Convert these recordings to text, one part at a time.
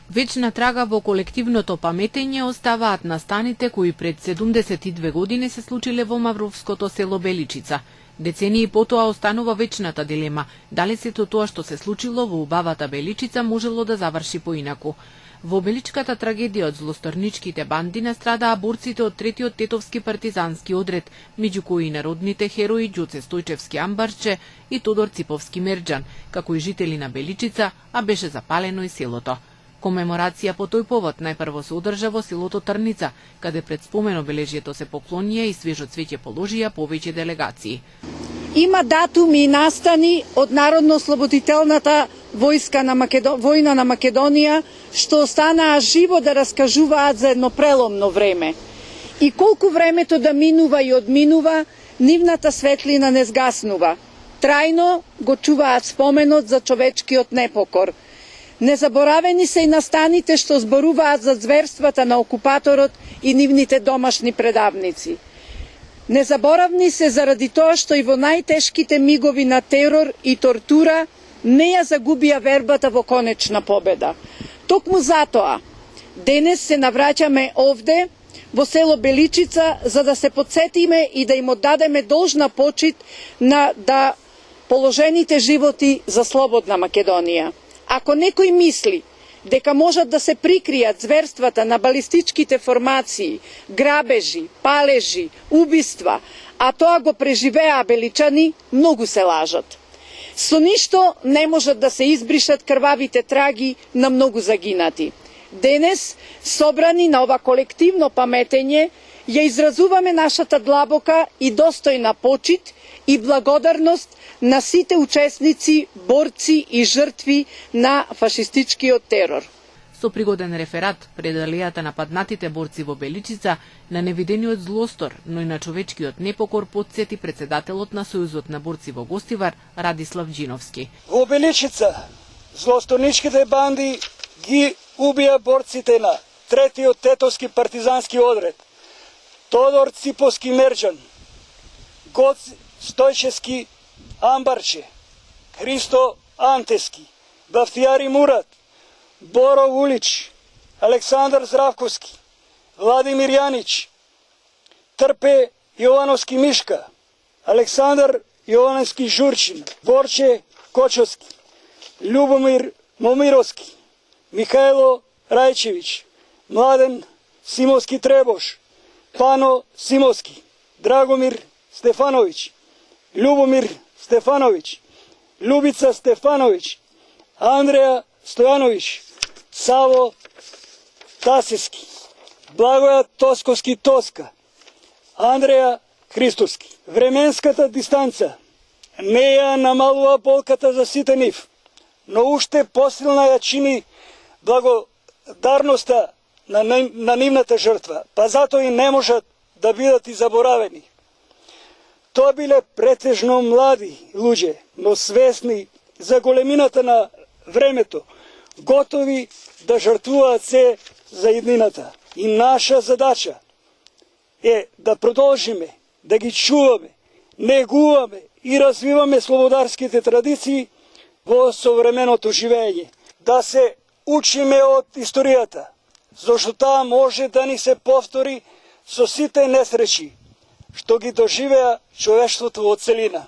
Вечна трага во колективното паметење оставаат настаните кои пред 72 години се случиле во мавровското село Беличица. Децении потоа останува вечната дилема дали сето тоа што се случило во убавата Беличица можело да заврши поинаку. Во Беличката трагедија од злосторничките банди настрадаа борците од третиот тетовски партизански одред, меѓу кои народните херои Ѓоце Стојчевски Амбарче и Тодор Циповски Мерџан, како и жители на Беличица, а беше запалено и селото. Комеморација по тој повод најпрво се одржа во селото Трница, каде пред спомен обележието се поклонија и свежо цвеќе положија повеќе делегации. Има датуми и настани од Народно-ослободителната војна на Македонија што останаа живо да раскажуваат за едно преломно време. И колку времето да минува и одминува, нивната светлина не згаснува. Трајно го чуваат споменот за човечкиот непокор. Незаборавени се и настаните што зборуваат за зверствата на окупаторот и нивните домашни предавници. Незаборавни се заради тоа што и во најтешките мигови на терор и тортура не ја загубија вербата во конечна победа. Токму затоа, денес се навраќаме овде, во село Беличица, за да се потсетиме и да им оддадеме должна почит на положените животи за слободна Македонија. Ако некој мисли дека можат да се прикријат зверствата на балистичките формации, грабежи, палежи, убиства, а тоа го преживеа беличани, многу се лажат. Со ништо не можат да се избришат крвавите траги на многу загинати. Денес, собрани на ова колективно паметење, ја изразуваме нашата длабока и достојна почит и благодарност на сите учесници, борци и жртви на фашистичкиот терор. Со пригоден реферат пред алејата на паднатите борци во Беличица, на невидениот злостор, но и на човечкиот непокор потсети председателот на Сојузот на борци во Гостивар, Радислав Џиновски. Во Беличица злосторничките банди ги убија борците на третиот тетовски партизански одред, Тодор Циповски Мерџан, Ѓоце Стојчевски Амбарче, Христо Антески, Бафтијари Мурат, Боро Вулич, Александар Здравковски, Владимир Јанич, Трпе Јовановски Мишка, Александар Јовановски Журчин, Борче Кочовски, Љубомир Момировски, Михајло Рајчевиќ, Младен Симовски Требош, Пано Симовски, Драгомир Стефановиќ, Љубомир Стефановиќ, Љубица Стефановиќ, Андреја Стојановиќ, Саво Тасевски, Благоја Тосковски Тоска, Андреја Христоски. Временската дистанца не ја намалува болката за сите нив, но уште посилна ја чини благодарноста на нивната жртва, па затоа и не можат да бидат и заборавени. Тоа биле претежно млади луѓе, но свесни за големината на времето, готови да жртвуваат се за иднината. И наша задача е да продолжиме, да ги чуваме, негуваме и развиваме слободарските традиции во современото живење. Да се учиме од историјата, зашто таа може да ни се повтори со сите несречи што ги доживеа човештвото во целина.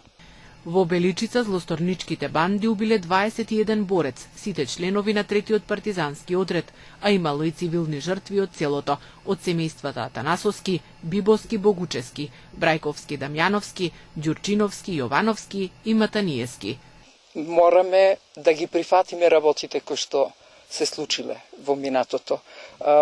Во Беличица злосторничките банди убиле 21 борец, сите членови на третиот партизански одред, а имало и цивилни жртви од селото, од семејствата Атанасовски, Бибовски, Богучевски, Брајковски, Дамјановски, Ѓурчиновски, Јовановски и Матаниевски. Мораме да ги прифатиме работите кои што се случиле во минатото.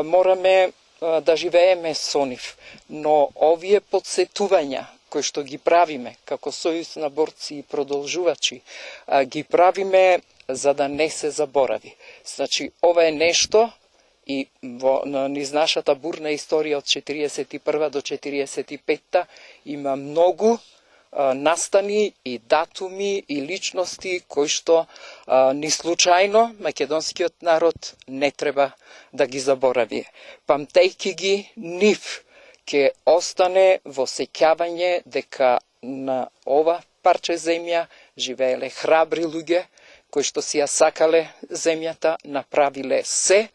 Мораме да живееме со нив, но овие подсетувања кои што ги правиме како Сојуз на борци и продолжувачи, ги правиме за да не се заборави. Значи, ова е нешто и низ нашата бурна историја од 41 до 45 има многу настани и датуми и личности кои што ни случајно македонскиот народ не треба да ги заборави. Памтејќи ги нив, ќе остане во сеќавање дека на ова парче земја живееле храбри луѓе кои што си ја сакале земјата, направиле се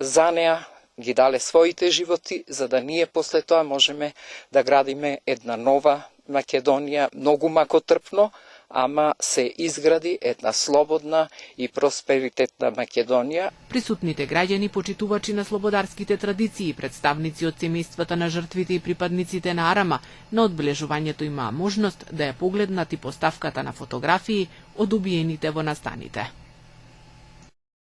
за неа ги дале своите животи, за да ние после тоа можеме да градиме една нова Македонија, многу макотрпно, ама се изгради една слободна и просперитетна Македонија. Присутните граѓани, почитувачи на слободарските традиции, представници од семејствата на жртвите и припадниците на Арама, на одбележувањето имаа можност да ја погледнат и поставката на фотографии од убиените во настаните.